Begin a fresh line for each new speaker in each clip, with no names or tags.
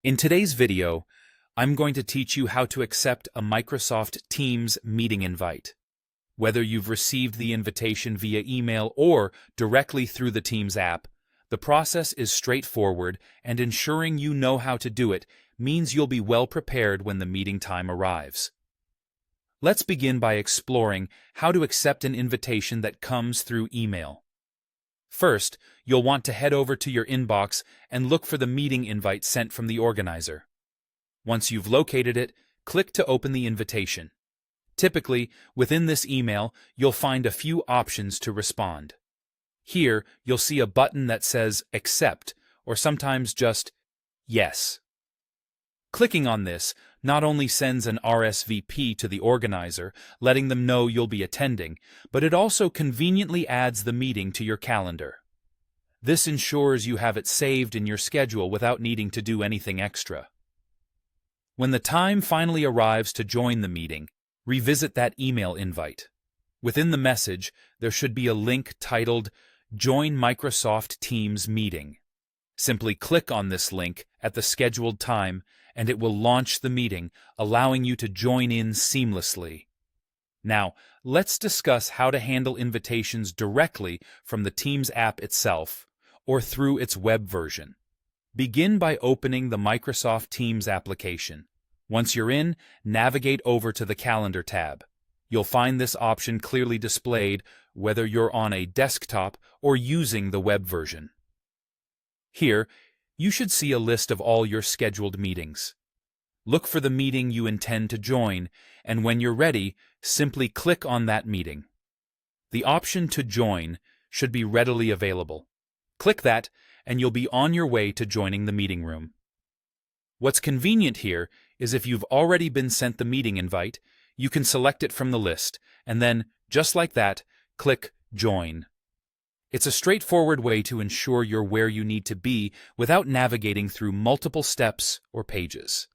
In today's video, I'm going to teach you how to accept a Microsoft Teams meeting invite. Whether you've received the invitation via email or directly through the Teams app, the process is straightforward, and ensuring you know how to do it means you'll be well prepared when the meeting time arrives. Let's begin by exploring how to accept an invitation that comes through email. First, you'll want to head over to your inbox and look for the meeting invite sent from the organizer. Once you've located it, click to open the invitation. Typically, within this email, you'll find a few options to respond. Here, you'll see a button that says Accept, or sometimes just Yes. Clicking on this not only sends an RSVP to the organizer, letting them know you'll be attending, but it also conveniently adds the meeting to your calendar. This ensures you have it saved in your schedule without needing to do anything extra. When the time finally arrives to join the meeting, revisit that email invite. Within the message, there should be a link titled Join Microsoft Teams Meeting. Simply click on this link at the scheduled time, and it will launch the meeting, allowing you to join in seamlessly. Now, let's discuss how to handle invitations directly from the Teams app itself or through its web version. Begin by opening the Microsoft Teams application. Once you're in, navigate over to the Calendar tab. You'll find this option clearly displayed whether you're on a desktop or using the web version. Here, you should see a list of all your scheduled meetings. Look for the meeting you intend to join, and when you're ready, simply click on that meeting. The option to join should be readily available. Click that, and you'll be on your way to joining the meeting room. What's convenient here is if you've already been sent the meeting invite, you can select it from the list, and then, just like that, click Join. It's a straightforward way to ensure you're where you need to be without navigating through multiple steps or pages.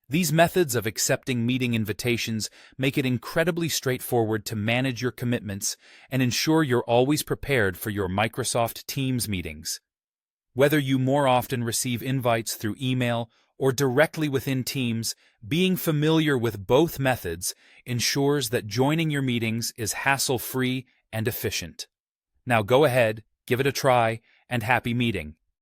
These methods of accepting meeting invitations make it incredibly straightforward to manage your commitments and ensure you're always prepared for your Microsoft Teams meetings. Whether you more often receive invites through email or directly within Teams, being familiar with both methods ensures that joining your meetings is hassle-free and efficient. Now go ahead, give it a try, and happy meeting.